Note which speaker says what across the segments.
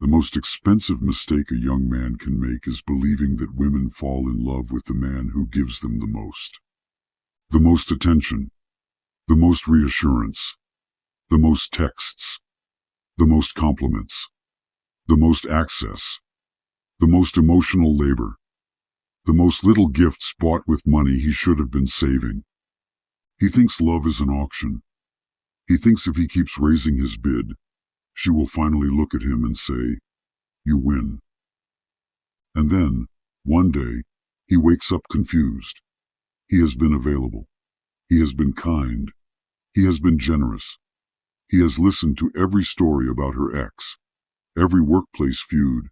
Speaker 1: The most expensive mistake a young man can make is believing that women fall in love with the man who gives them the most attention, the most reassurance, the most texts, the most compliments, the most access, the most emotional labor, the most little gifts bought with money he should have been saving. He thinks love is an auction. He thinks if he keeps raising his bid, she will finally look at him and say, "You win." And then, one day, he wakes up confused. He has been available. He has been kind. He has been generous. He has listened to every story about her ex, every workplace feud,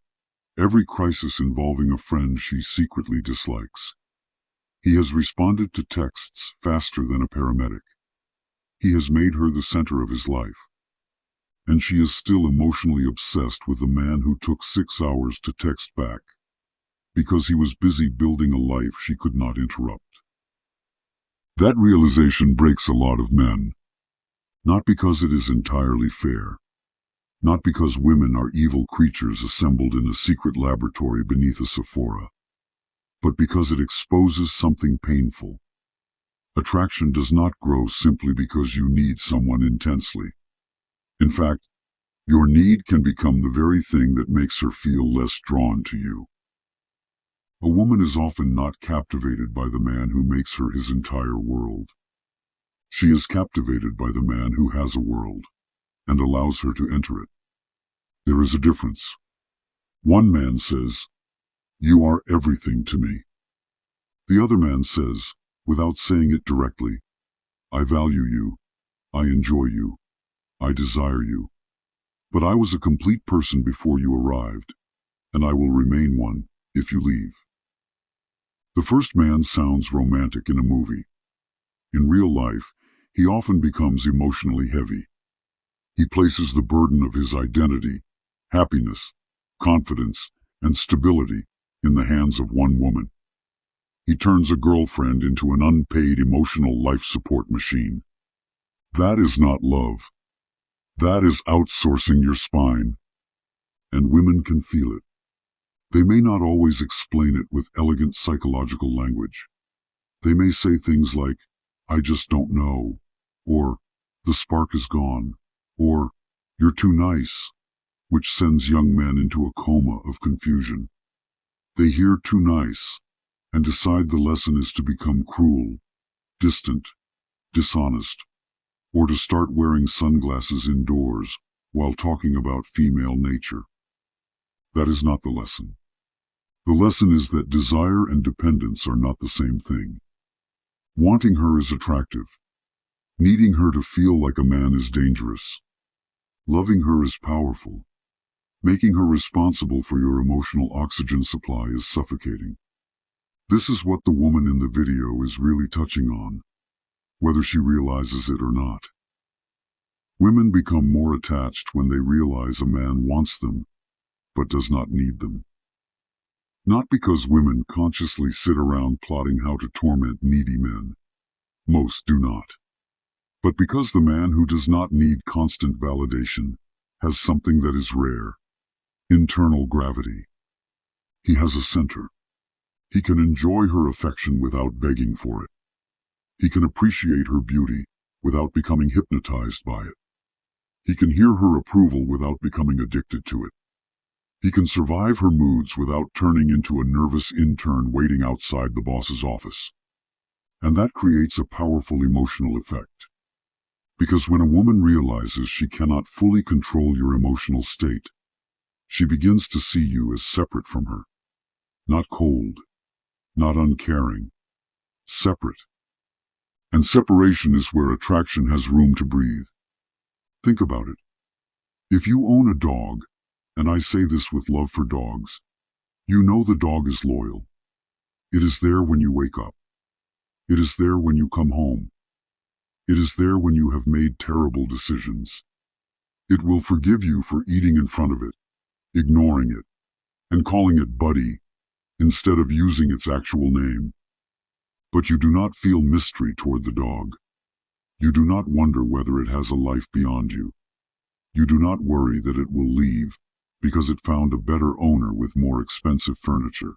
Speaker 1: every crisis involving a friend she secretly dislikes. He has responded to texts faster than a paramedic. He has made her the center of his life. And she is still emotionally obsessed with the man who took 6 hours to text back, because he was busy building a life she could not interrupt. That realization breaks a lot of men. Not because it is entirely fair. Not because women are evil creatures assembled in a secret laboratory beneath a Sephora. But because it exposes something painful. Attraction does not grow simply because you need someone intensely. In fact, your need can become the very thing that makes her feel less drawn to you. A woman is often not captivated by the man who makes her his entire world. She is captivated by the man who has a world, and allows her to enter it. There is a difference. One man says, "You are everything to me." The other man says, without saying it directly, "I value you, I enjoy you, I desire you. But I was a complete person before you arrived, and I will remain one if you leave." The first man sounds romantic in a movie. In real life, he often becomes emotionally heavy. He places the burden of his identity, happiness, confidence, and stability in the hands of one woman. He turns a girlfriend into an unpaid emotional life support machine. That is not love. That is outsourcing your spine. And women can feel it. They may not always explain it with elegant psychological language. They may say things like, "I just don't know," or "The spark is gone," or "You're too nice," which sends young men into a coma of confusion. They hear "too nice" and decide the lesson is to become cruel, distant, dishonest, or to start wearing sunglasses indoors while talking about female nature. That is not the lesson. The lesson is that desire and dependence are not the same thing. Wanting her is attractive. Needing her to feel like a man is dangerous. Loving her is powerful. Making her responsible for your emotional oxygen supply is suffocating. This is what the woman in the video is really touching on, whether she realizes it or not. Women become more attached when they realize a man wants them, but does not need them. Not because women consciously sit around plotting how to torment needy men. Most do not. But because the man who does not need constant validation has something that is rare: internal gravity. He has a center. He can enjoy her affection without begging for it. He can appreciate her beauty without becoming hypnotized by it. He can hear her approval without becoming addicted to it. He can survive her moods without turning into a nervous intern waiting outside the boss's office. And that creates a powerful emotional effect. Because when a woman realizes she cannot fully control your emotional state, she begins to see you as separate from her. Not cold, not uncaring, separate. And separation is where attraction has room to breathe. Think about it. If you own a dog, and I say this with love for dogs, you know the dog is loyal. It is there when you wake up. It is there when you come home. It is there when you have made terrible decisions. It will forgive you for eating in front of it, ignoring it, and calling it buddy instead of using its actual name. But you do not feel mystery toward the dog. You do not wonder whether it has a life beyond you. You do not worry that it will leave because it found a better owner with more expensive furniture.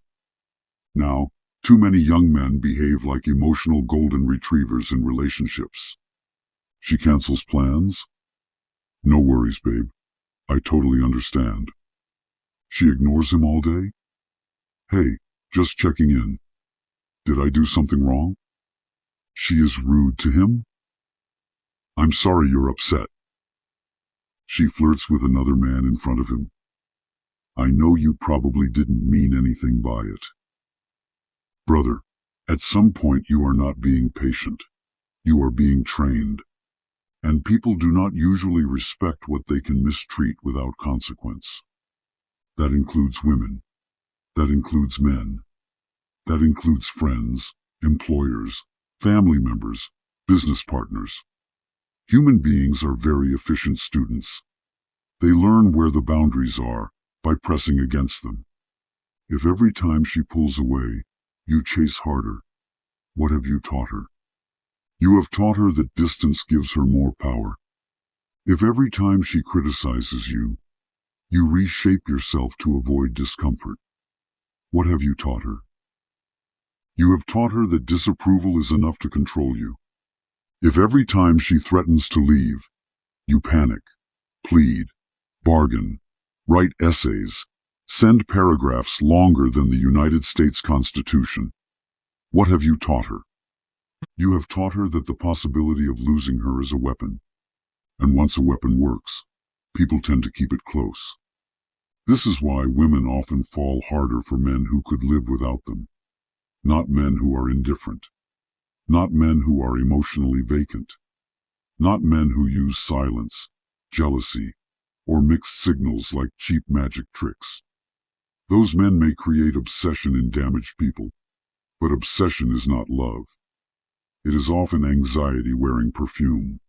Speaker 1: Now, too many young men behave like emotional golden retrievers in relationships. She cancels plans? No worries, babe. I totally understand. She ignores him all day? Hey, just checking in. Did I do something wrong? She is rude to him? I'm sorry you're upset. She flirts with another man in front of him. I know you probably didn't mean anything by it. Brother, at some point you are not being patient. You are being trained. And people do not usually respect what they can mistreat without consequence. That includes women. That includes men. That includes friends, employers, family members, business partners. Human beings are very efficient students. They learn where the boundaries are by pressing against them. If every time she pulls away, you chase harder, what have you taught her? You have taught her that distance gives her more power. If every time she criticizes you, you reshape yourself to avoid discomfort, what have you taught her? You have taught her that disapproval is enough to control you. If every time she threatens to leave, you panic, plead, bargain, write essays, send paragraphs longer than the United States Constitution, what have you taught her? You have taught her that the possibility of losing her is a weapon. And once a weapon works, people tend to keep it close. This is why women often fall harder for men who could live without them. Not men who are indifferent. Not men who are emotionally vacant. Not men who use silence, jealousy, or mixed signals like cheap magic tricks. Those men may create obsession in damaged people, but obsession is not love. It is often anxiety wearing perfume.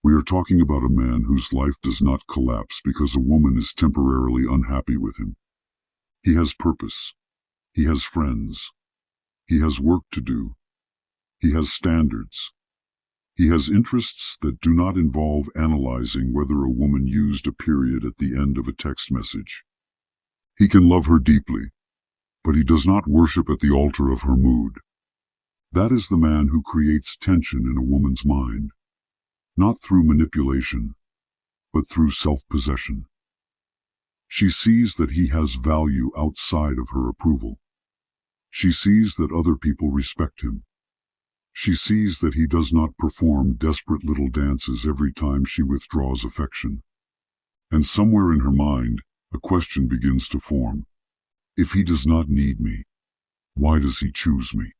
Speaker 1: We are talking about a man whose life does not collapse because a woman is temporarily unhappy with him. He has purpose. He has friends. He has work to do. He has standards. He has interests that do not involve analyzing whether a woman used a period at the end of a text message. He can love her deeply, but he does not worship at the altar of her mood. That is the man who creates tension in a woman's mind, not through manipulation, but through self-possession. She sees that he has value outside of her approval. She sees that other people respect him. She sees that he does not perform desperate little dances every time she withdraws affection. And somewhere in her mind, a question begins to form. If he does not need me, why does he choose me?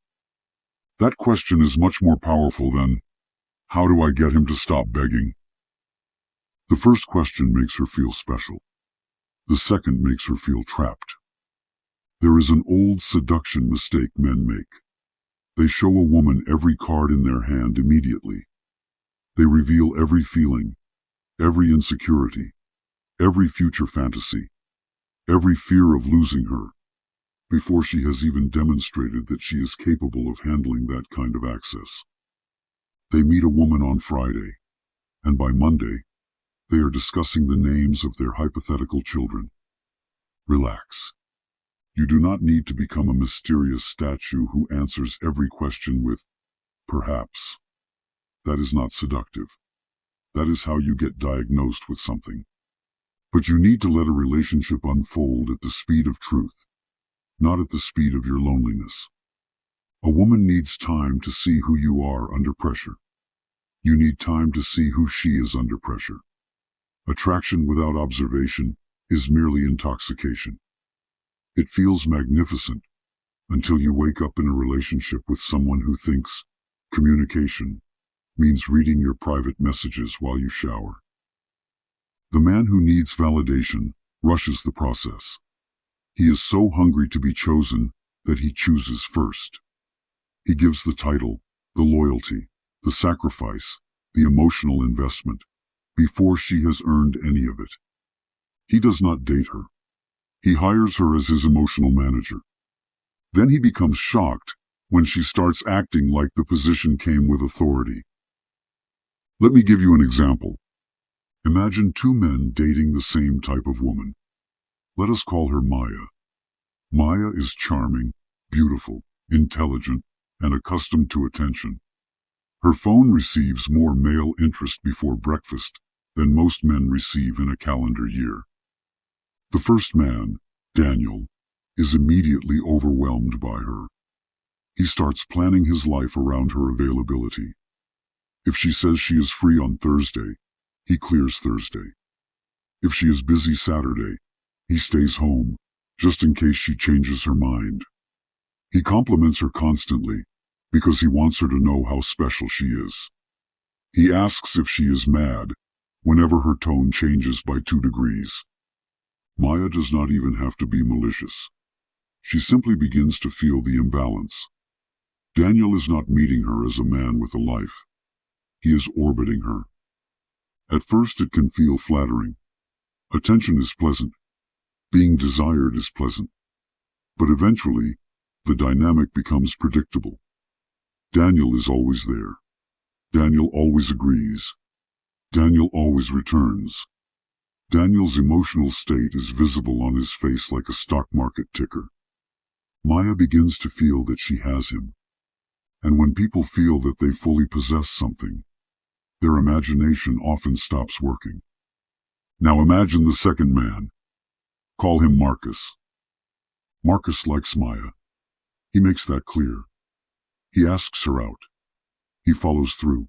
Speaker 1: That question is much more powerful than, how do I get him to stop begging? The first question makes her feel special. The second makes her feel trapped. There is an old seduction mistake men make. They show a woman every card in their hand immediately. They reveal every feeling, every insecurity, every future fantasy, every fear of losing her, before she has even demonstrated that she is capable of handling that kind of access. They meet a woman on Friday, and by Monday, they are discussing the names of their hypothetical children. Relax. You do not need to become a mysterious statue who answers every question with, perhaps. That is not seductive. That is how you get diagnosed with something. But you need to let a relationship unfold at the speed of truth, not at the speed of your loneliness. A woman needs time to see who you are under pressure. You need time to see who she is under pressure. Attraction without observation is merely intoxication. It feels magnificent until you wake up in a relationship with someone who thinks communication means reading your private messages while you shower. The man who needs validation rushes the process. He is so hungry to be chosen that he chooses first. He gives the title, the loyalty, the sacrifice, the emotional investment, before she has earned any of it. He does not date her. He hires her as his emotional manager. Then he becomes shocked when she starts acting like the position came with authority. Let me give you an example. Imagine two men dating the same type of woman. Let us call her Maya. Maya is charming, beautiful, intelligent, and accustomed to attention. Her phone receives more male interest before breakfast than most men receive in a calendar year. The first man, Daniel, is immediately overwhelmed by her. He starts planning his life around her availability. If she says she is free on Thursday, he clears Thursday. If she is busy Saturday, he stays home, just in case she changes her mind. He compliments her constantly, because he wants her to know how special she is. He asks if she is mad, whenever her tone changes by 2 degrees. Maya does not even have to be malicious. She simply begins to feel the imbalance. Daniel is not meeting her as a man with a life. He is orbiting her. At first it can feel flattering. Attention is pleasant. Being desired is pleasant. But eventually, the dynamic becomes predictable. Daniel is always there. Daniel always agrees. Daniel always returns. Daniel's emotional state is visible on his face like a stock market ticker. Maya begins to feel that she has him. And when people feel that they fully possess something, their imagination often stops working. Now imagine the second man. Call him Marcus. Marcus likes Maya. He makes that clear. He asks her out. He follows through.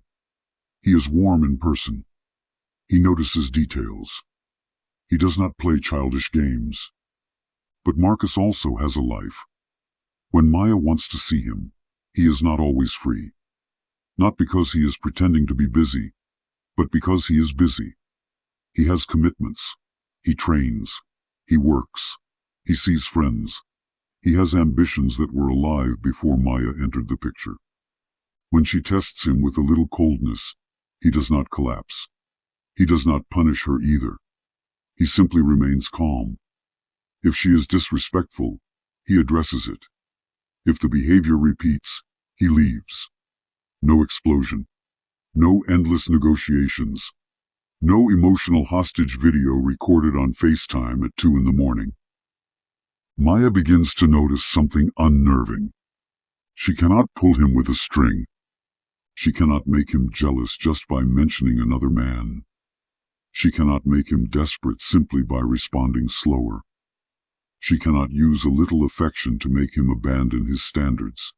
Speaker 1: He is warm in person. He notices details. He does not play childish games. But Marcus also has a life. When Maya wants to see him, he is not always free. Not because he is pretending to be busy, but because he is busy. He has commitments. He trains. He works. He sees friends. He has ambitions that were alive before Maya entered the picture. When she tests him with a little coldness, he does not collapse. He does not punish her either. He simply remains calm. If she is disrespectful, he addresses it. If the behavior repeats, he leaves. No explosion. No endless negotiations. No emotional hostage video recorded on FaceTime at 2 in the morning. Maya begins to notice something unnerving. She cannot pull him with a string. She cannot make him jealous just by mentioning another man. She cannot make him desperate simply by responding slower. She cannot use a little affection to make him abandon his standards.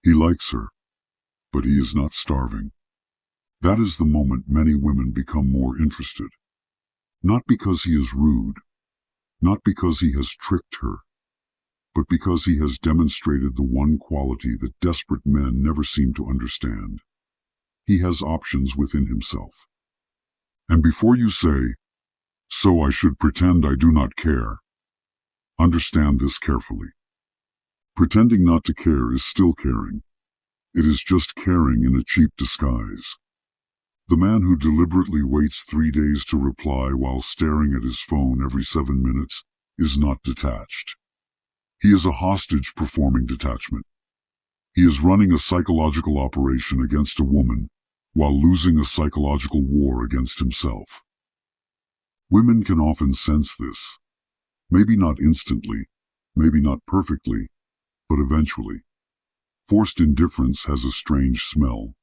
Speaker 1: He likes her, but he is not starving. That is the moment many women become more interested. Not because he is rude, not because he has tricked her, but because he has demonstrated the one quality that desperate men never seem to understand. He has options within himself. And before you say, "So I should pretend I do not care," understand this carefully. Pretending not to care is still caring. It is just caring in a cheap disguise. The man who deliberately waits 3 days to reply while staring at his phone every 7 minutes is not detached. He is a hostage performing detachment. He is running a psychological operation against a woman while losing a psychological war against himself. Women can often sense this. Maybe not instantly, maybe not perfectly, but eventually. Forced indifference has a strange smell.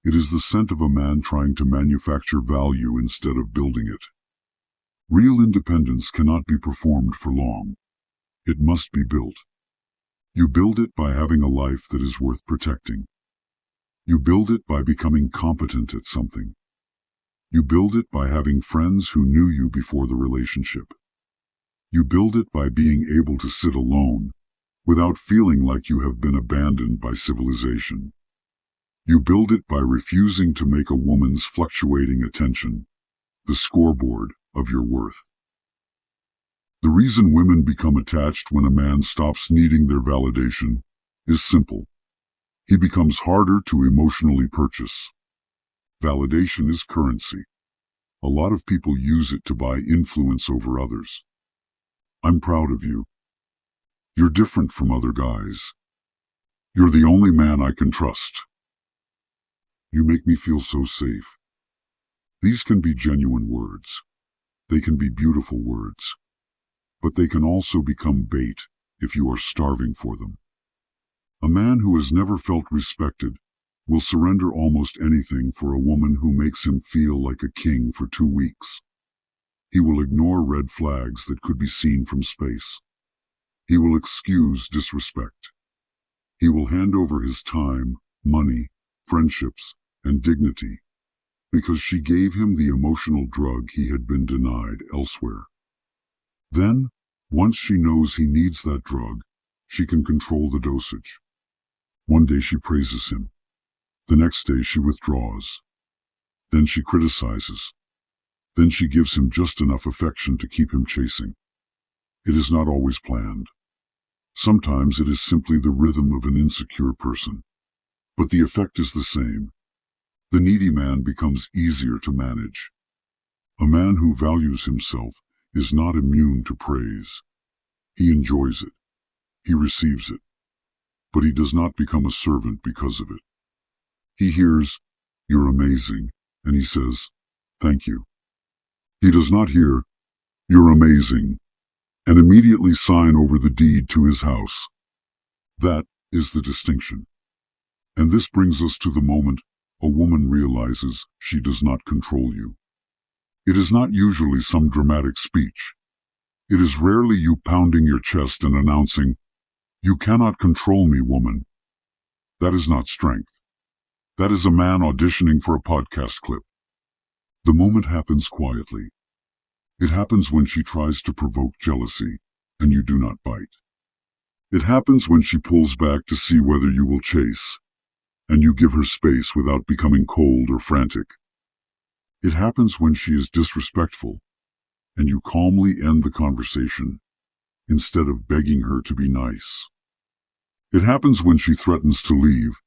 Speaker 1: It is the scent of a man trying to manufacture value instead of building it. Real independence cannot be performed for long. It must be built. You build it by having a life that is worth protecting. You build it by becoming competent at something. You build it by having friends who knew you before the relationship. You build it by being able to sit alone without feeling like you have been abandoned by civilization. You build it by refusing to make a woman's fluctuating attention the scoreboard of your worth. The reason women become attached when a man stops needing their validation is simple. He becomes harder to emotionally purchase. Validation is currency. A lot of people use it to buy influence over others. I'm proud of you. You're different from other guys. You're the only man I can trust. You make me feel so safe. These can be genuine words. They can be beautiful words. But they can also become bait if you are starving for them. A man who has never felt respected will surrender almost anything for a woman who makes him feel like a king for 2 weeks. He will ignore red flags that could be seen from space. He will excuse disrespect. He will hand over his time, money, friendships, and dignity because she gave him the emotional drug he had been denied elsewhere. Then, once she knows he needs that drug, she can control the dosage. One day she praises him. The next day she withdraws. Then she criticizes. Then she gives him just enough affection to keep him chasing. It is not always planned. Sometimes it is simply the rhythm of an insecure person. But the effect is the same. The needy man becomes easier to manage. A man who values himself is not immune to praise. He enjoys it. He receives it. But he does not become a servant because of it. He hears, "You're amazing," and he says, "Thank you." He does not hear, "You're amazing," and immediately sign over the deed to his house. That is the distinction. And this brings us to the moment a woman realizes she does not control you. It is not usually some dramatic speech. It is rarely you pounding your chest and announcing, "You cannot control me, woman." That is not strength. That is a man auditioning for a podcast clip. The moment happens quietly. It happens when she tries to provoke jealousy, and you do not bite. It happens when she pulls back to see whether you will chase, and you give her space without becoming cold or frantic. It happens when she is disrespectful, and you calmly end the conversation, instead of begging her to be nice. It happens when she threatens to leave,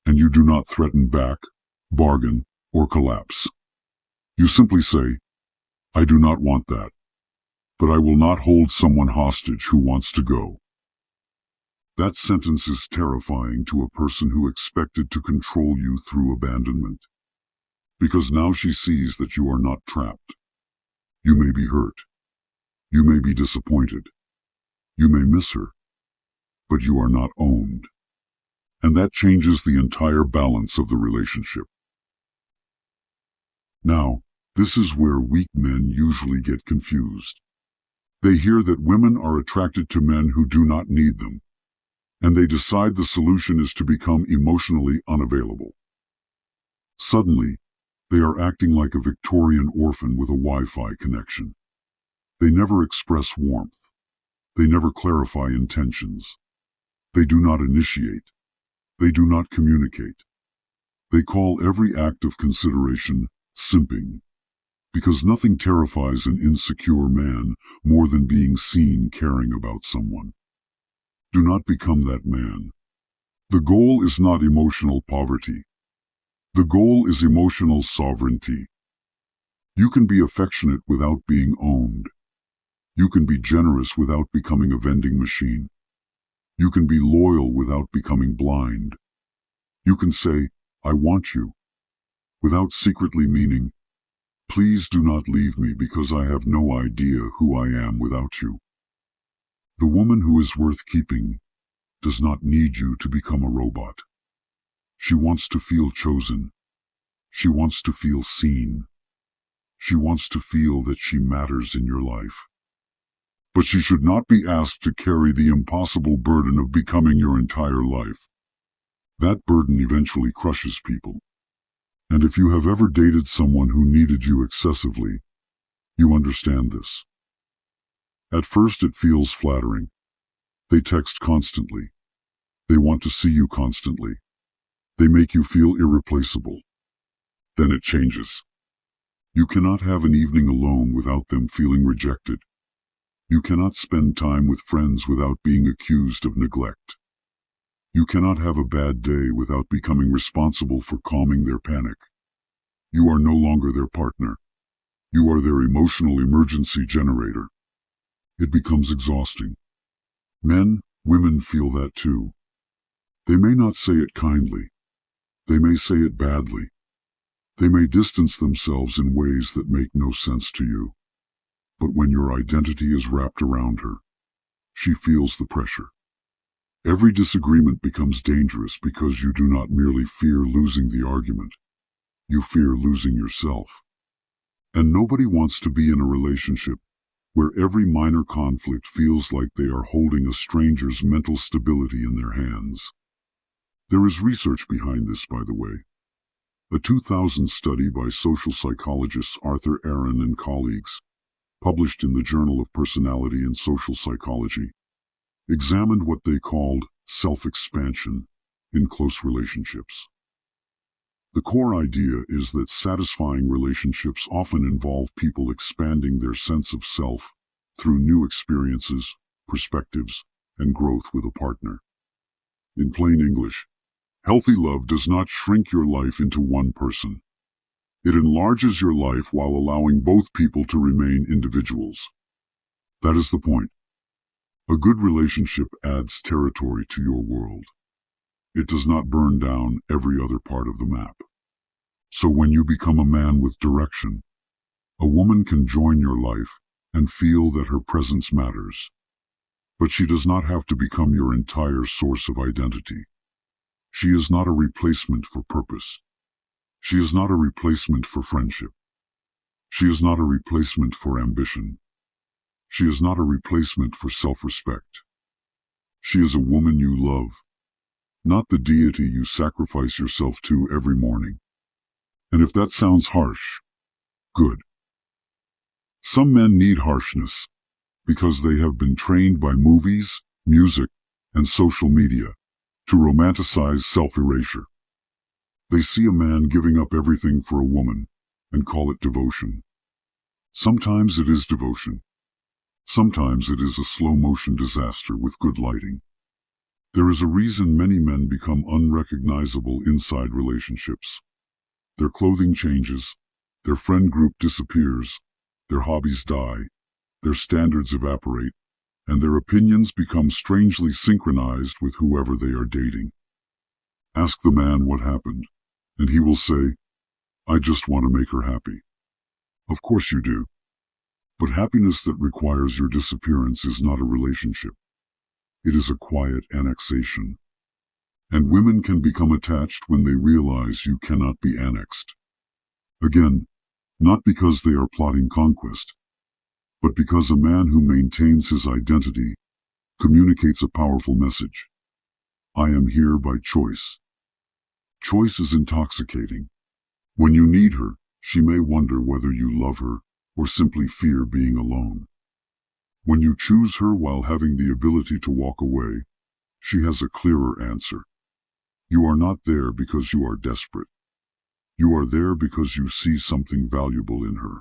Speaker 1: and you do not threaten back, bargain, or collapse. You simply say, "I do not want that, but I will not hold someone hostage who wants to go." That sentence is terrifying to a person who expected to control you through abandonment, because now she sees that you are not trapped. You may be hurt. You may be disappointed. You may miss her, but you are not owned. And that changes the entire balance of the relationship. Now, this is where weak men usually get confused. They hear that women are attracted to men who do not need them, and they decide the solution is to become emotionally unavailable. Suddenly, they are acting like a Victorian orphan with a Wi-Fi connection. They never express warmth. They never clarify intentions. They do not initiate. They do not communicate. They call every act of consideration simping, because nothing terrifies an insecure man more than being seen caring about someone. Do not become that man. The goal is not emotional poverty. The goal is emotional sovereignty. You can be affectionate without being owned. You can be generous without becoming a vending machine. You can be loyal without becoming blind. You can say, "I want you," without secretly meaning, "Please do not leave me because I have no idea who I am without you." The woman who is worth keeping does not need you to become a robot. She wants to feel chosen. She wants to feel seen. She wants to feel that she matters in your life. But she should not be asked to carry the impossible burden of becoming your entire life. That burden eventually crushes people. And if you have ever dated someone who needed you excessively, you understand this. At first it feels flattering. They text constantly. They want to see you constantly. They make you feel irreplaceable. Then it changes. You cannot have an evening alone without them feeling rejected. You cannot spend time with friends without being accused of neglect. You cannot have a bad day without becoming responsible for calming their panic. You are no longer their partner. You are their emotional emergency generator. It becomes exhausting. Men, women feel that too. They may not say it kindly. They may say it badly. They may distance themselves in ways that make no sense to you. But when your identity is wrapped around her, she feels the pressure. Every disagreement becomes dangerous because you do not merely fear losing the argument, you fear losing yourself. And nobody wants to be in a relationship where every minor conflict feels like they are holding a stranger's mental stability in their hands. There is research behind this, by the way. A 2000 study by social psychologist Arthur Aron and colleagues, published in the Journal of Personality and Social Psychology, examined what they called self-expansion in close relationships. The core idea is that satisfying relationships often involve people expanding their sense of self through new experiences, perspectives, and growth with a partner. In plain English, healthy love does not shrink your life into one person. It enlarges your life while allowing both people to remain individuals. That is the point. A good relationship adds territory to your world. It does not burn down every other part of the map. So when you become a man with direction, a woman can join your life and feel that her presence matters. But she does not have to become your entire source of identity. She is not a replacement for purpose. She is not a replacement for friendship. She is not a replacement for ambition. She is not a replacement for self-respect. She is a woman you love, not the deity you sacrifice yourself to every morning. And if that sounds harsh, good. Some men need harshness because they have been trained by movies, music, and social media to romanticize self-erasure. They see a man giving up everything for a woman and call it devotion. Sometimes it is devotion. Sometimes it is a slow-motion disaster with good lighting. There is a reason many men become unrecognizable inside relationships. Their clothing changes, their friend group disappears, their hobbies die, their standards evaporate, and their opinions become strangely synchronized with whoever they are dating. Ask the man what happened, and he will say, "I just want to make her happy." Of course you do. But happiness that requires your disappearance is not a relationship. It is a quiet annexation. And women can become attached when they realize you cannot be annexed. Again, not because they are plotting conquest, but because a man who maintains his identity communicates a powerful message. I am here by choice. Choice is intoxicating. When you need her, she may wonder whether you love her or simply fear being alone. When you choose her while having the ability to walk away, she has a clearer answer. You are not there because you are desperate. You are there because you see something valuable in her.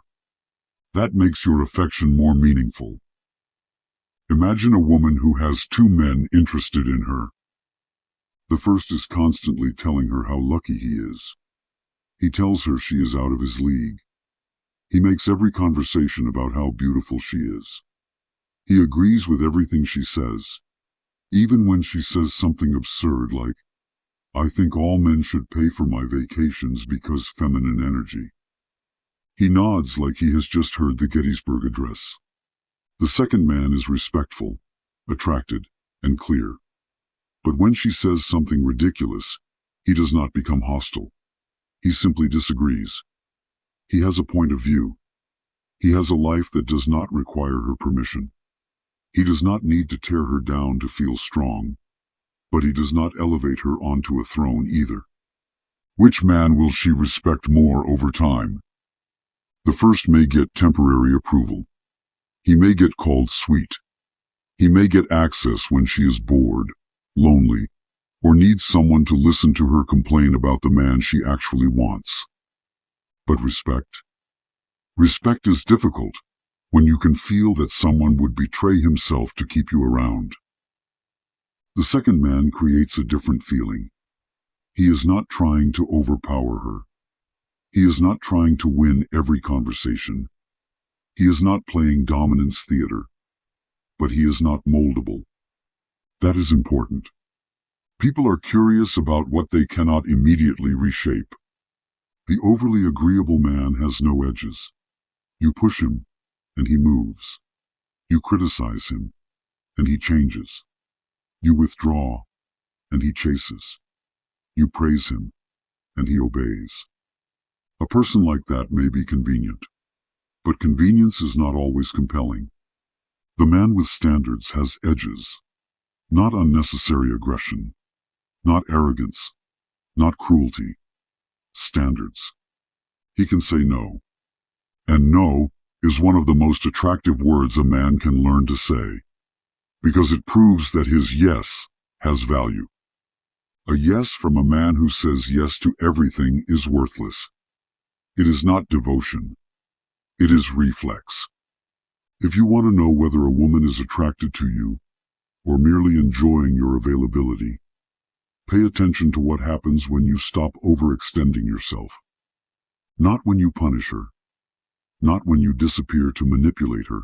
Speaker 1: That makes your affection more meaningful. Imagine a woman who has two men interested in her. The first is constantly telling her how lucky he is. He tells her she is out of his league. He makes every conversation about how beautiful she is. He agrees with everything she says, even when she says something absurd like, "I think all men should pay for my vacations because feminine energy." He nods like he has just heard the Gettysburg Address. The second man is respectful, attracted, and clear. But when she says something ridiculous, he does not become hostile. He simply disagrees. He has a point of view. He has a life that does not require her permission. He does not need to tear her down to feel strong, but he does not elevate her onto a throne either. Which man will she respect more over time? The first may get temporary approval. He may get called sweet. He may get access when she is bored, lonely, or needs someone to listen to her complain about the man she actually wants. But respect? Respect is difficult when you can feel that someone would betray himself to keep you around. The second man creates a different feeling. He is not trying to overpower her. He is not trying to win every conversation. He is not playing dominance theater. But he is not moldable. That is important. People are curious about what they cannot immediately reshape. The overly agreeable man has no edges. You push him, and he moves. You criticize him, and he changes. You withdraw, and he chases. You praise him, and he obeys. A person like that may be convenient, but convenience is not always compelling. The man with standards has edges, not unnecessary aggression, not arrogance, not cruelty. Standards. He can say no. And no is one of the most attractive words a man can learn to say, because it proves that his yes has value. A yes from a man who says yes to everything is worthless. It is not devotion. It is reflex. If you want to know whether a woman is attracted to you or merely enjoying your availability, pay attention to what happens when you stop overextending yourself. Not when you punish her. Not when you disappear to manipulate her.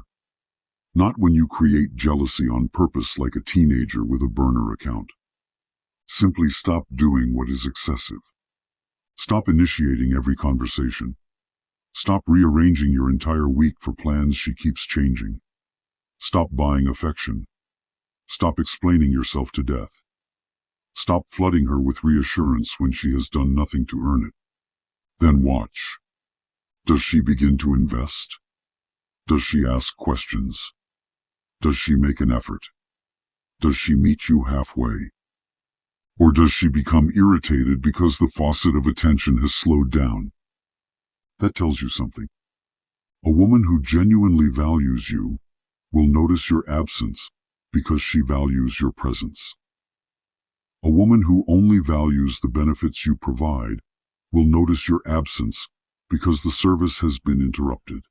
Speaker 1: Not when you create jealousy on purpose like a teenager with a burner account. Simply stop doing what is excessive. Stop initiating every conversation. Stop rearranging your entire week for plans she keeps changing. Stop buying affection. Stop explaining yourself to death. Stop flooding her with reassurance when she has done nothing to earn it. Then watch. Does she begin to invest? Does she ask questions? Does she make an effort? Does she meet you halfway? Or does she become irritated because the faucet of attention has slowed down? That tells you something. A woman who genuinely values you will notice your absence because she values your presence. A woman who only values the benefits you provide will notice your absence because the service has been interrupted.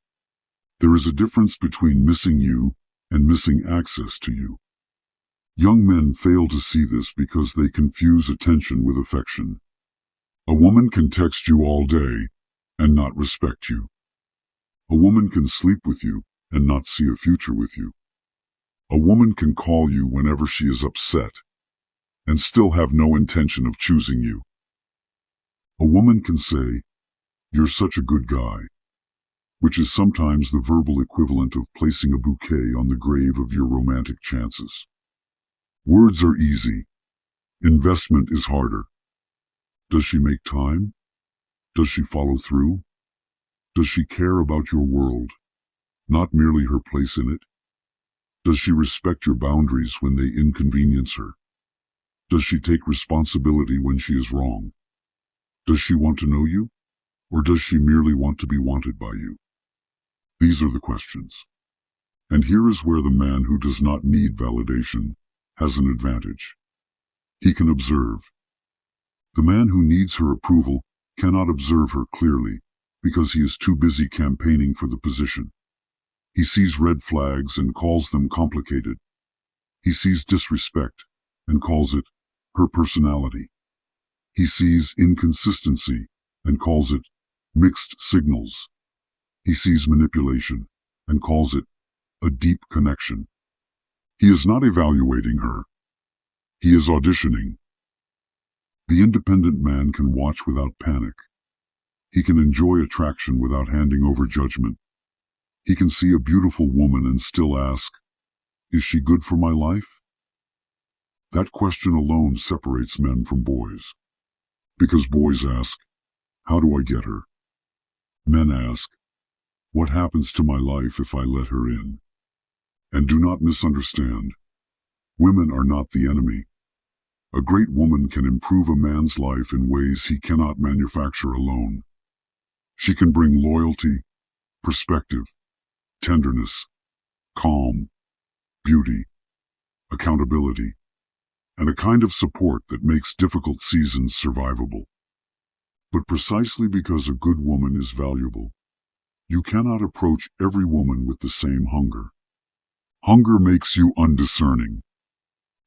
Speaker 1: There is a difference between missing you and missing access to you. Young men fail to see this because they confuse attention with affection. A woman can text you all day and not respect you. A woman can sleep with you and not see a future with you. A woman can call you whenever she is upset and still have no intention of choosing you. A woman can say, "You're such a good guy," which is sometimes the verbal equivalent of placing a bouquet on the grave of your romantic chances. Words are easy. Investment is harder. Does she make time? Does she follow through? Does she care about your world, not merely her place in it? Does she respect your boundaries when they inconvenience her? Does she take responsibility when she is wrong? Does she want to know you, or does she merely want to be wanted by you? These are the questions. And here is where the man who does not need validation has an advantage. He can observe. The man who needs her approval cannot observe her clearly because he is too busy campaigning for the position. He sees red flags and calls them complicated. He sees disrespect and calls it her personality. He sees inconsistency and calls it mixed signals. He sees manipulation and calls it a deep connection. He is not evaluating her. He is auditioning. The independent man can watch without panic. He can enjoy attraction without handing over judgment. He can see a beautiful woman and still ask, "Is she good for my life?" That question alone separates men from boys. Because boys ask, "How do I get her?" Men ask, "What happens to my life if I let her in?" And do not misunderstand. Women are not the enemy. A great woman can improve a man's life in ways he cannot manufacture alone. She can bring loyalty, perspective, tenderness, calm, beauty, accountability, and a kind of support that makes difficult seasons survivable. But precisely because a good woman is valuable, you cannot approach every woman with the same hunger. Hunger makes you undiscerning.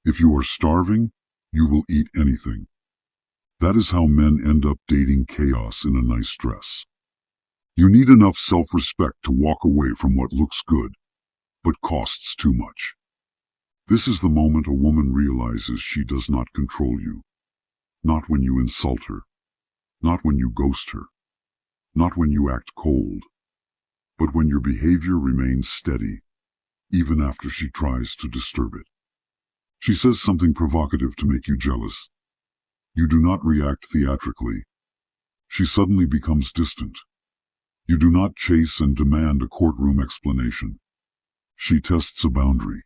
Speaker 1: If you are starving, you will eat anything. That is how men end up dating chaos in a nice dress. You need enough self-respect to walk away from what looks good, but costs too much. This is the moment a woman realizes she does not control you. Not when you insult her. Not when you ghost her. not when you act cold, but when your behavior remains steady, even after she tries to disturb it. She says something provocative to make you jealous. You do not react theatrically. She suddenly becomes distant. You do not chase and demand a courtroom explanation. She tests a boundary.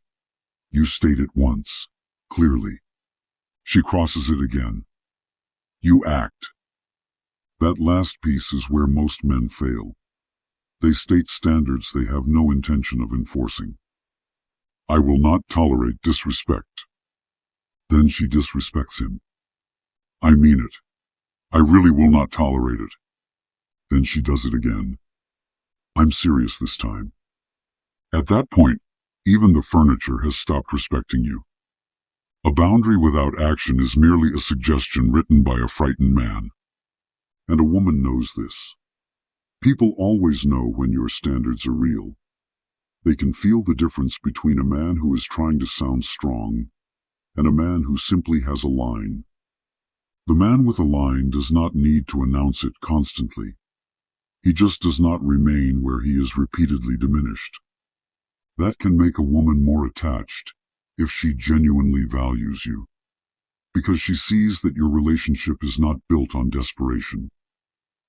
Speaker 1: You state it once, clearly. She crosses it again. You act. That last piece is where most men fail. They state standards they have no intention of enforcing. I will not tolerate disrespect. Then she disrespects him. I mean it. I really will not tolerate it. Then she does it again. I'm serious this time. At that point, even the furniture has stopped respecting you. A boundary without action is merely a suggestion written by a frightened man. And a woman knows this. People always know when your standards are real. They can feel the difference between a man who is trying to sound strong and a man who simply has a line. The man with a line does not need to announce it constantly. He just does not remain where he is repeatedly diminished. That can make a woman more attached if she genuinely values you, because she sees that your relationship is not built on desperation.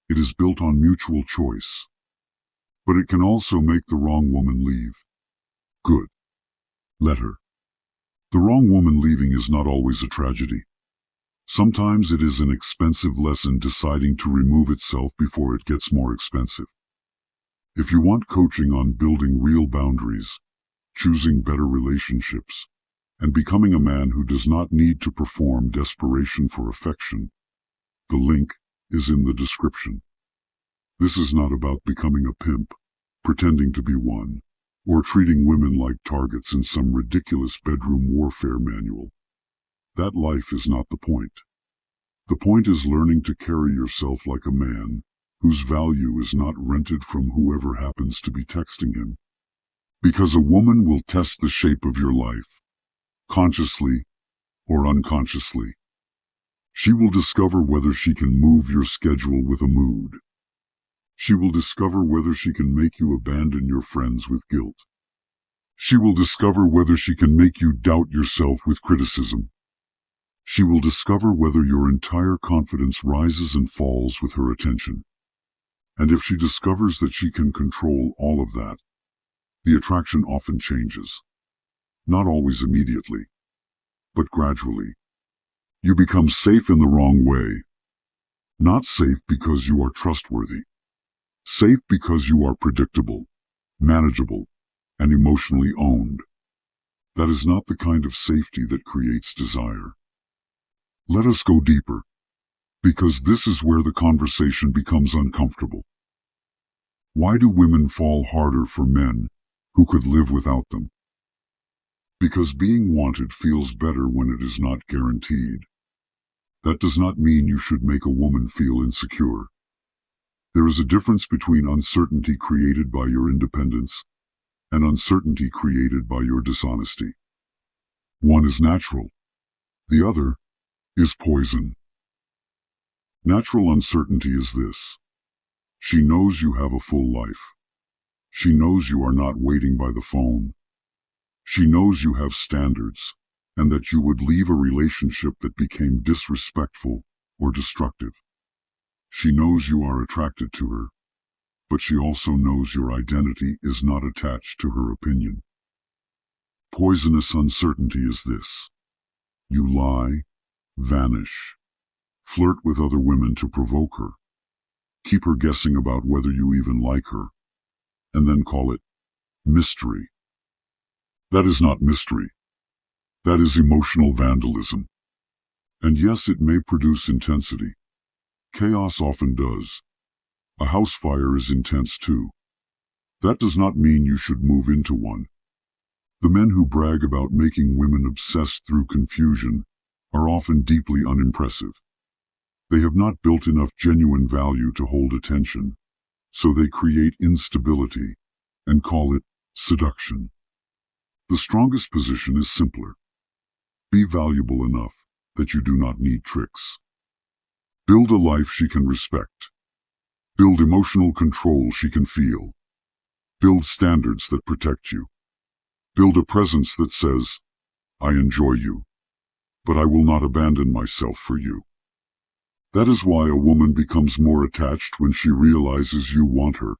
Speaker 1: It is built on mutual choice. But it can also make the wrong woman leave. Good. Let her. The wrong woman leaving is not always a tragedy. Sometimes it is an expensive lesson deciding to remove itself before it gets more expensive. If you want coaching on building real boundaries, choosing better relationships, and becoming a man who does not need to perform desperation for affection, the link is in the description. This is not about becoming a pimp, pretending to be one, or treating women like targets in some ridiculous bedroom warfare manual. That life is not the point. The point is learning to carry yourself like a man whose value is not rented from whoever happens to be texting him. Because a woman will test the shape of your life, consciously or unconsciously. She will discover whether she can move your schedule with a mood. She will discover whether she can make you abandon your friends with guilt. She will discover whether she can make you doubt yourself with criticism. She will discover whether your entire confidence rises and falls with her attention. And if she discovers that she can control all of that, the attraction often changes. Not always immediately, but gradually. You become safe in the wrong way. Not safe because you are trustworthy. Safe because you are predictable, manageable, and emotionally owned. That is not the kind of safety that creates desire. Let us go deeper, because this is where the conversation becomes uncomfortable. Why do women fall harder for men who could live without them? Because being wanted feels better when it is not guaranteed. That does not mean you should make a woman feel insecure. There is a difference between uncertainty created by your independence and uncertainty created by your dishonesty. One is natural. The other is poison. Natural uncertainty is this. She knows you have a full life. She knows you are not waiting by the phone. She knows you have standards, and that you would leave a relationship that became disrespectful or destructive. She knows you are attracted to her, but she also knows your identity is not attached to her opinion. Poisonous uncertainty is this. You lie, vanish, flirt with other women to provoke her, keep her guessing about whether you even like her, and then call it mystery. That is not mystery. That is emotional vandalism. And yes, it may produce intensity. Chaos often does. A house fire is intense too. That does not mean you should move into one. The men who brag about making women obsessed through confusion are often deeply unimpressive. They have not built enough genuine value to hold attention, so they create instability and call it seduction. The strongest position is simpler. Be valuable enough that you do not need tricks. Build a life she can respect. Build emotional control she can feel. Build standards that protect you. Build a presence that says, I enjoy you, but I will not abandon myself for you. That is why a woman becomes more attached when she realizes you want her,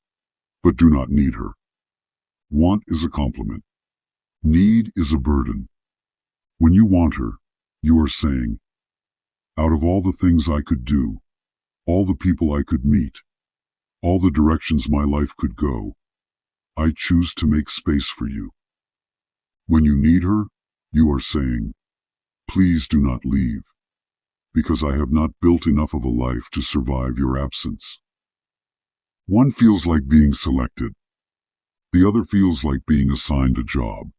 Speaker 1: but do not need her. Want is a compliment. Need is a burden. When you want her, you are saying, out of all the things I could do, all the people I could meet, all the directions my life could go, I choose to make space for you. When you need her, you are saying, please do not leave, because I have not built enough of a life to survive your absence. One feels like being selected. The other feels like being assigned a job.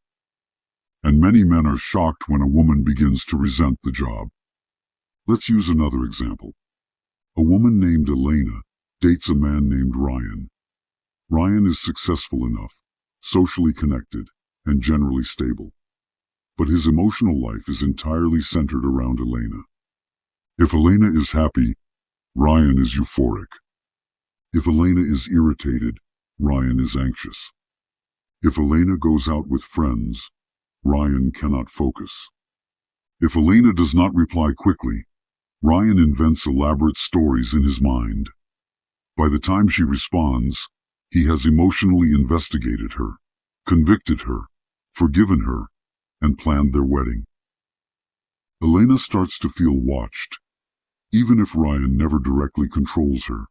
Speaker 1: And many men are shocked when a woman begins to resent the job. Let's use another example. A woman named Elena dates a man named Ryan. Ryan is successful enough, socially connected, and generally stable. But his emotional life is entirely centered around Elena. If Elena is happy, Ryan is euphoric. If Elena is irritated, Ryan is anxious. If Elena goes out with friends, Ryan cannot focus. If Elena does not reply quickly, Ryan invents elaborate stories in his mind. By the time she responds, he has emotionally investigated her, convicted her, forgiven her, and planned their wedding. Elena starts to feel watched. Even if Ryan never directly controls her,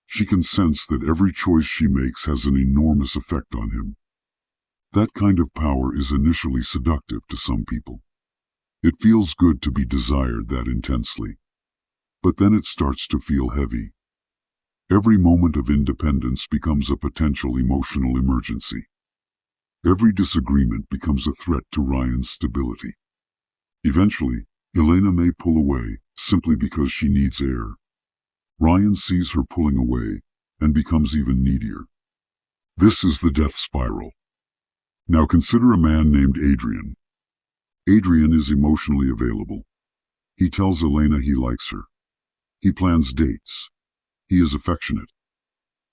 Speaker 1: she can sense that every choice she makes has an enormous effect on him. That kind of power is initially seductive to some people. It feels good to be desired that intensely. But then it starts to feel heavy. Every moment of independence becomes a potential emotional emergency. Every disagreement becomes a threat to Ryan's stability. Eventually, Elena may pull away simply because she needs air. Ryan sees her pulling away and becomes even needier. This is the death spiral. Now consider a man named Adrian. Adrian is emotionally available. He tells Elena he likes her. He plans dates. He is affectionate.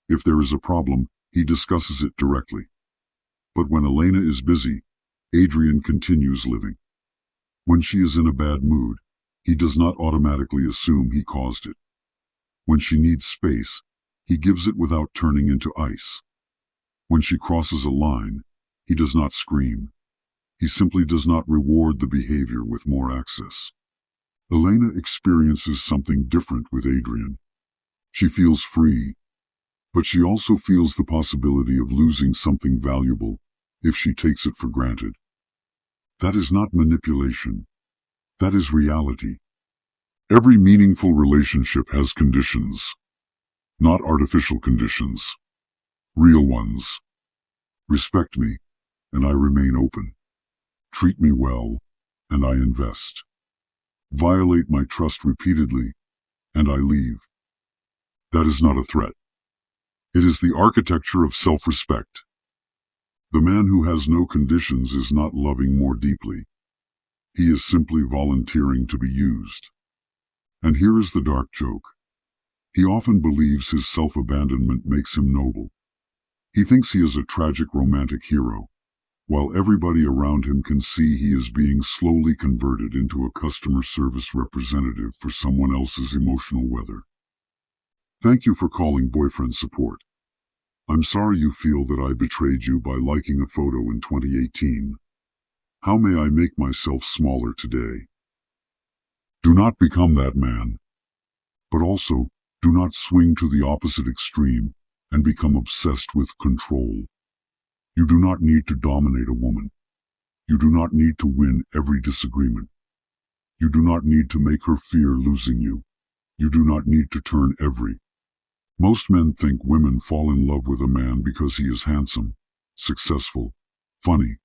Speaker 1: If there is a problem, he discusses it directly. But when Elena is busy, Adrian continues living. When she is in a bad mood, he does not automatically assume he caused it. When she needs space, he gives it without turning into ice. When she crosses a line, he does not scream. He simply does not reward the behavior with more access. Elena experiences something different with Adrian. She feels free, but she also feels the possibility of losing something valuable if she takes it for granted. That is not manipulation. That is reality. Every meaningful relationship has conditions, not artificial conditions, real ones. Respect me, and I remain open. Treat me well, and I invest. Violate my trust repeatedly, and I leave. That is not a threat. It is the architecture of self-respect. The man who has no conditions is not loving more deeply. He is simply volunteering to be used. And here is the dark joke. He often believes his self-abandonment makes him noble. He thinks he is a tragic romantic hero, while everybody around him can see he is being slowly converted into a customer service representative for someone else's emotional weather. Thank you for calling Boyfriend Support. I'm sorry you feel that I betrayed you by liking a photo in 2018. How may I make myself smaller today? Do not become that man. But also, do not swing to the opposite extreme and become obsessed with control. You do not need to dominate a woman. You do not need to win every disagreement. You do not need to make her fear losing you. You do not need to turn every. Most men think women fall in love with a man because he is handsome, successful, funny,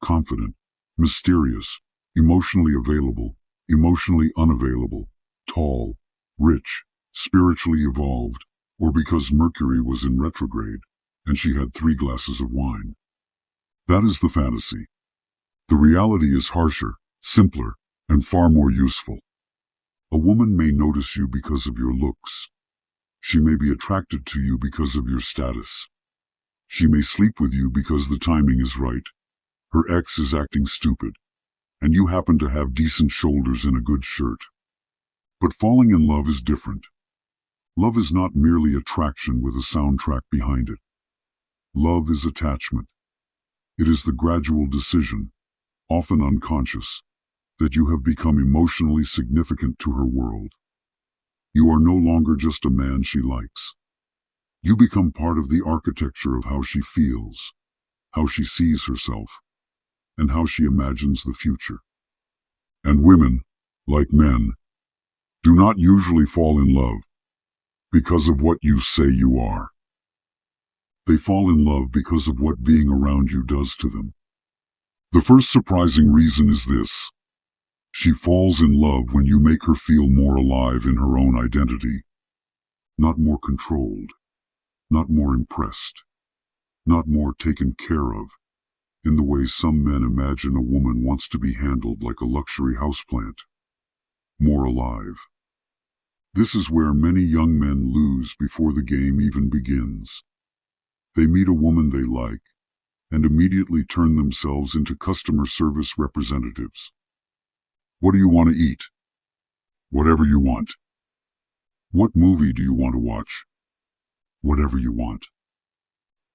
Speaker 1: confident, mysterious, emotionally available, emotionally unavailable, tall, rich, spiritually evolved, or because Mercury was in retrograde and she had 3 glasses of wine. That is the fantasy. The reality is harsher, simpler, and far more useful. A woman may notice you because of your looks. She may be attracted to you because of your status. She may sleep with you because the timing is right. Her ex is acting stupid, and you happen to have decent shoulders and a good shirt. But falling in love is different. Love is not merely attraction with a soundtrack behind it. Love is attachment. It is the gradual decision, often unconscious, that you have become emotionally significant to her world. You are no longer just a man she likes. You become part of the architecture of how she feels, how she sees herself, and how she imagines the future. And women, like men, do not usually fall in love because of what you say you are. They fall in love because of what being around you does to them. The first surprising reason is this. She falls in love when you make her feel more alive in her own identity, not more controlled, not more impressed, not more taken care of, in the way some men imagine a woman wants to be handled like a luxury houseplant. More alive. This is where many young men lose before the game even begins. They meet a woman they like and immediately turn themselves into customer service representatives. What do you want to eat? Whatever you want. What movie do you want to watch? Whatever you want.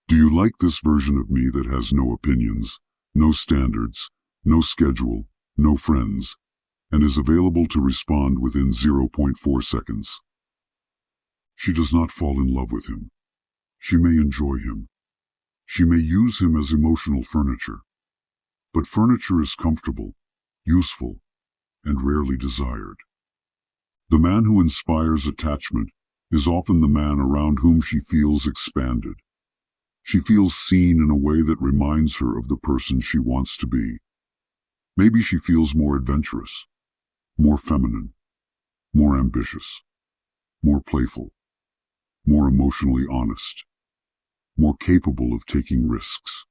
Speaker 1: Do you like this version of me that has no opinions, no standards, no schedule, no friends, and is available to respond within 0.4 seconds? She does not fall in love with him. She may enjoy him. She may use him as emotional furniture. But furniture is comfortable, useful, and rarely desired. The man who inspires attachment is often the man around whom she feels expanded. She feels seen in a way that reminds her of the person she wants to be. Maybe she feels more adventurous, more feminine, more ambitious, more playful, more emotionally honest, more capable of taking risks,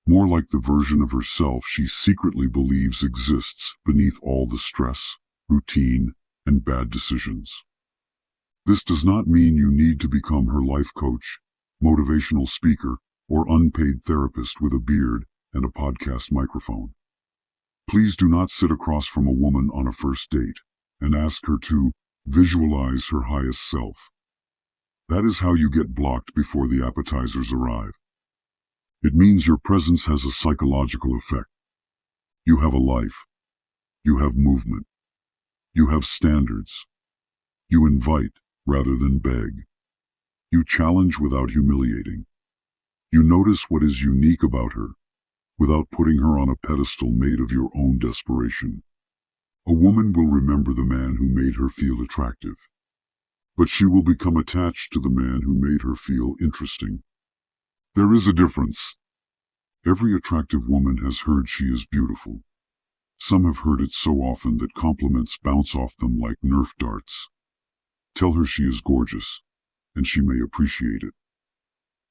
Speaker 1: more like the version of herself she secretly believes exists beneath all the stress, routine, and bad decisions. This does not mean you need to become her life coach, motivational speaker, or unpaid therapist with a beard and a podcast microphone. Please do not sit across from a woman on a first date and ask her to visualize her highest self. That is how you get blocked before the appetizers arrive. It means your presence has a psychological effect. You have a life. You have movement. You have standards. You invite rather than beg. You challenge without humiliating. You notice what is unique about her, without putting her on a pedestal made of your own desperation. A woman will remember the man who made her feel attractive, but she will become attached to the man who made her feel interesting. There is a difference. Every attractive woman has heard she is beautiful. Some have heard it so often that compliments bounce off them like Nerf darts. Tell her she is gorgeous, and she may appreciate it.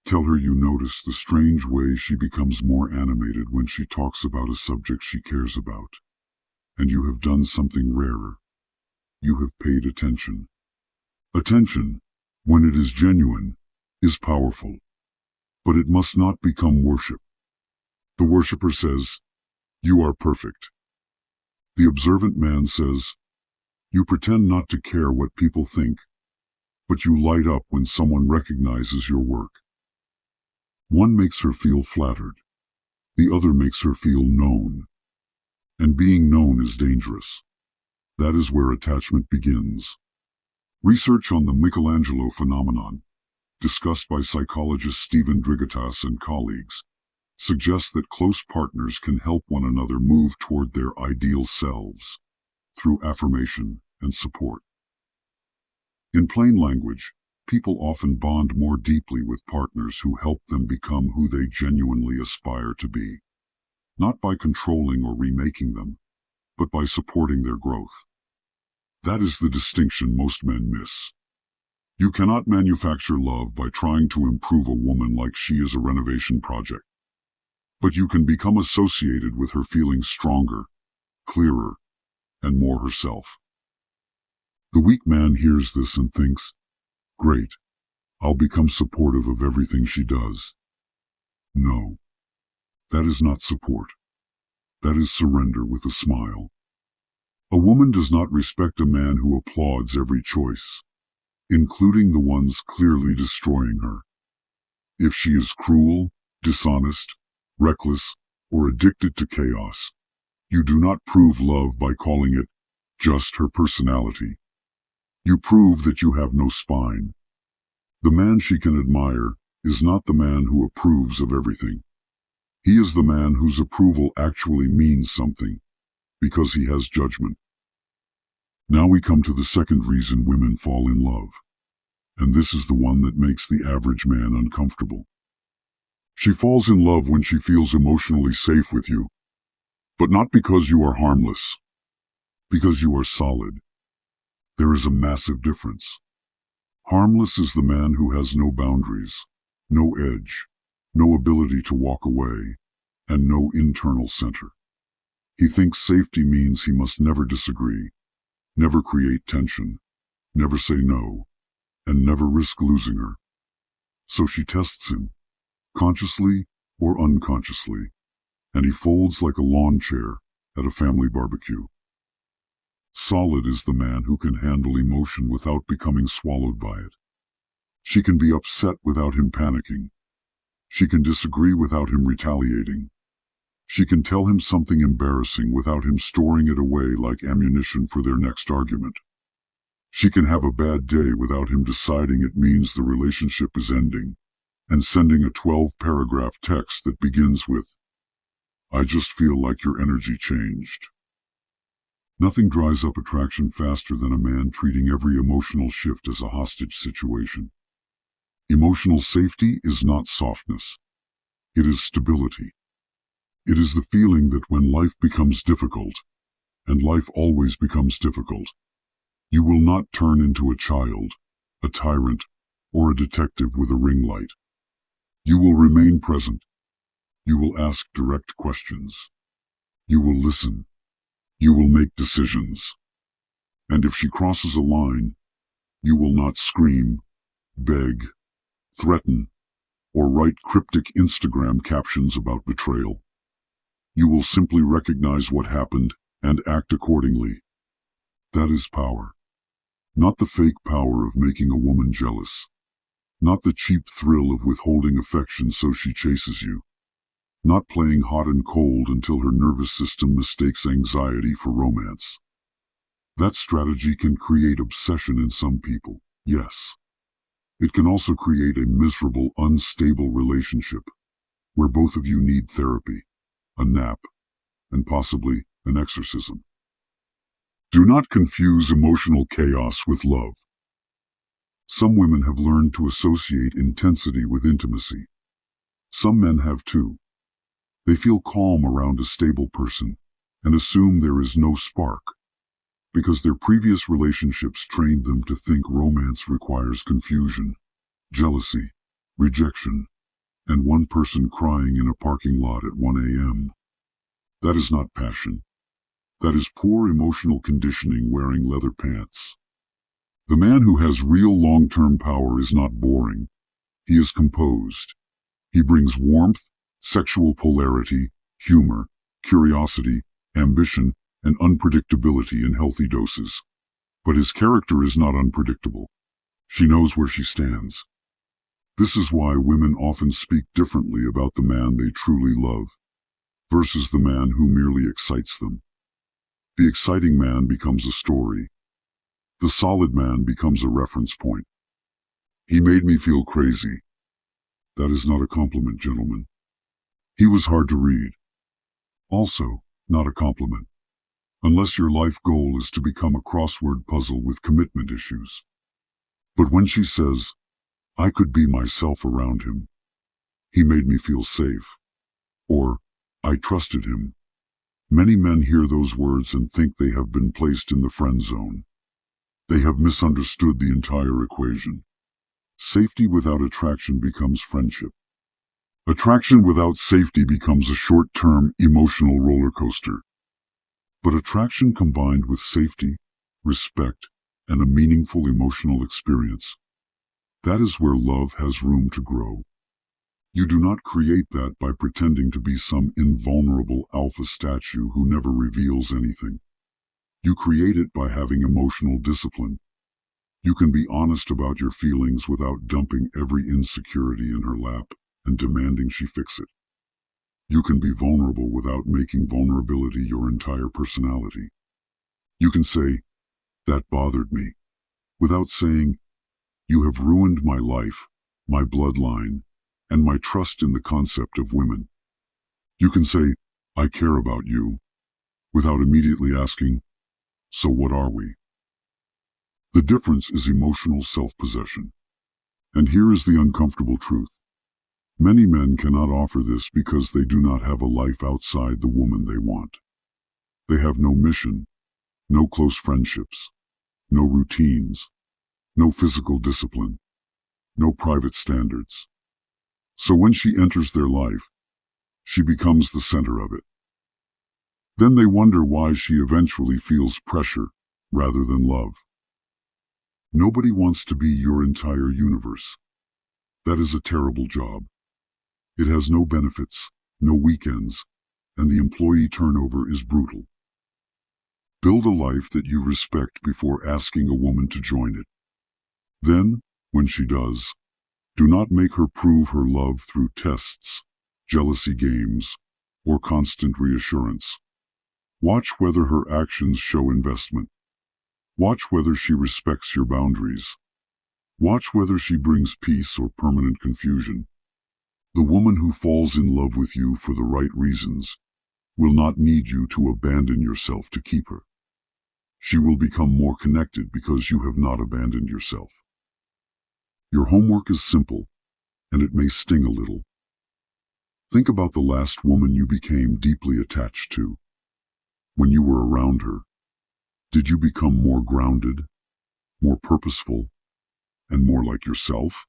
Speaker 1: Tell her you notice the strange way she becomes more animated when she talks about a subject she cares about. And you have done something rarer. You have paid attention. Attention, when it is genuine, is powerful. But it must not become worship. The worshipper says, "You are perfect." The observant man says, "You pretend not to care what people think, but you light up when someone recognizes your work." One makes her feel flattered. The other makes her feel known. And being known is dangerous. That is where attachment begins. Research on the Michelangelo phenomenon, discussed by psychologist Stephen Drigotas and colleagues, suggests that close partners can help one another move toward their ideal selves through affirmation and support. In plain language, people often bond more deeply with partners who help them become who they genuinely aspire to be, not by controlling or remaking them, but by supporting their growth. That is the distinction most men miss. You cannot manufacture love by trying to improve a woman like she is a renovation project. But you can become associated with her feeling stronger, clearer, and more herself. The weak man hears this and thinks, Great, I'll become supportive of everything she does. No, that is not support. That is surrender with a smile. A woman does not respect a man who applauds every choice, including the ones clearly destroying her. If she is cruel, dishonest, reckless, or addicted to chaos, you do not prove love by calling it just her personality. You prove that you have no spine. The man she can admire is not the man who approves of everything. He is the man whose approval actually means something, because he has judgment. Now we come to the second reason women fall in love, and this is the one that makes the average man uncomfortable. She falls in love when she feels emotionally safe with you, but not because you are harmless, because you are solid. There is a massive difference. Harmless is the man who has no boundaries, no edge, no ability to walk away, and no internal center. He thinks safety means he must never disagree, never create tension, never say no, and never risk losing her. So she tests him, consciously or unconsciously, and he folds like a lawn chair at a family barbecue. Solid is the man who can handle emotion without becoming swallowed by it. She can be upset without him panicking. She can disagree without him retaliating. She can tell him something embarrassing without him storing it away like ammunition for their next argument. She can have a bad day without him deciding it means the relationship is ending, and sending a 12-paragraph text that begins with, "I just feel like your energy changed." Nothing dries up attraction faster than a man treating every emotional shift as a hostage situation. Emotional safety is not softness. It is stability. It is the feeling that when life becomes difficult, and life always becomes difficult, you will not turn into a child, a tyrant, or a detective with a ring light. You will remain present. You will ask direct questions. You will listen. You will make decisions. And if she crosses a line, you will not scream, beg, threaten, or write cryptic Instagram captions about betrayal. You will simply recognize what happened and act accordingly. That is power. Not the fake power of making a woman jealous. Not the cheap thrill of withholding affection so she chases you. Not playing hot and cold until her nervous system mistakes anxiety for romance. That strategy can create obsession in some people, yes. It can also create a miserable, unstable relationship, where both of you need therapy, a nap, and possibly an exorcism. Do not confuse emotional chaos with love. Some women have learned to associate intensity with intimacy. Some men have too. They feel calm around a stable person and assume there is no spark, because their previous relationships trained them to think romance requires confusion, jealousy, rejection, and one person crying in a parking lot at 1 a.m. That is not passion. That is poor emotional conditioning wearing leather pants. The man who has real long-term power is not boring. He is composed. He brings warmth, sexual polarity, humor, curiosity, ambition, and unpredictability in healthy doses. But his character is not unpredictable. She knows where she stands. This is why women often speak differently about the man they truly love, versus the man who merely excites them. The exciting man becomes a story. The solid man becomes a reference point. He made me feel crazy. That is not a compliment, gentlemen. He was hard to read. Also, not a compliment. Unless your life goal is to become a crossword puzzle with commitment issues. But when she says, "I could be myself around him. He made me feel safe," or "I trusted him," many men hear those words and think they have been placed in the friend zone. They have misunderstood the entire equation. Safety without attraction becomes friendship. Attraction without safety becomes a short-term emotional roller coaster. But attraction combined with safety, respect, and a meaningful emotional experience That is where love has room to grow. You do not create that by pretending to be some invulnerable alpha statue who never reveals anything. You create it by having emotional discipline. You can be honest about your feelings without dumping every insecurity in her lap and demanding she fix it. You can be vulnerable without making vulnerability your entire personality. You can say, "That bothered me," without saying, "You have ruined my life, my bloodline, and my trust in the concept of women." You can say, "I care about you," without immediately asking, "So what are we?" The difference is emotional self-possession. And here is the uncomfortable truth. Many men cannot offer this because they do not have a life outside the woman they want. They have no mission, no close friendships, no routines, no physical discipline, no private standards. So when she enters their life, she becomes the center of it. Then they wonder why she eventually feels pressure rather than love. Nobody wants to be your entire universe. That is a terrible job. It has no benefits, no weekends, and the employee turnover is brutal. Build a life that you respect before asking a woman to join it. Then, when she does, do not make her prove her love through tests, jealousy games, or constant reassurance. Watch whether her actions show investment. Watch whether she respects your boundaries. Watch whether she brings peace or permanent confusion. The woman who falls in love with you for the right reasons will not need you to abandon yourself to keep her. She will become more connected because you have not abandoned yourself. Your homework is simple, and it may sting a little. Think about the last woman you became deeply attached to. When you were around her, did you become more grounded, more purposeful, and more like yourself?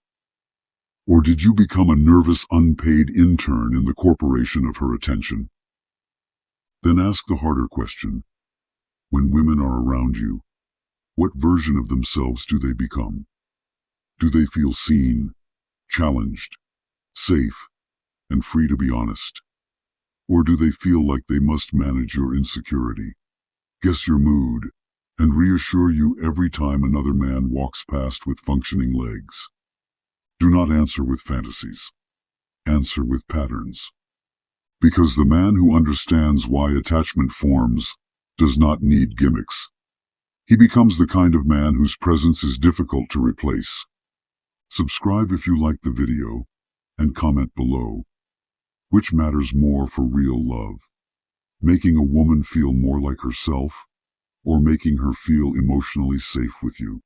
Speaker 1: Or did you become a nervous, unpaid intern in the corporation of her attention? Then ask the harder question. When women are around you, what version of themselves do they become? Do they feel seen, challenged, safe, and free to be honest? Or do they feel like they must manage your insecurity, guess your mood, and reassure you every time another man walks past with functioning legs? Do not answer with fantasies. Answer with patterns. Because the man who understands why attachment forms does not need gimmicks. He becomes the kind of man whose presence is difficult to replace. Subscribe if you like the video, and comment below. Which matters more for real love? Making a woman feel more like herself, or making her feel emotionally safe with you?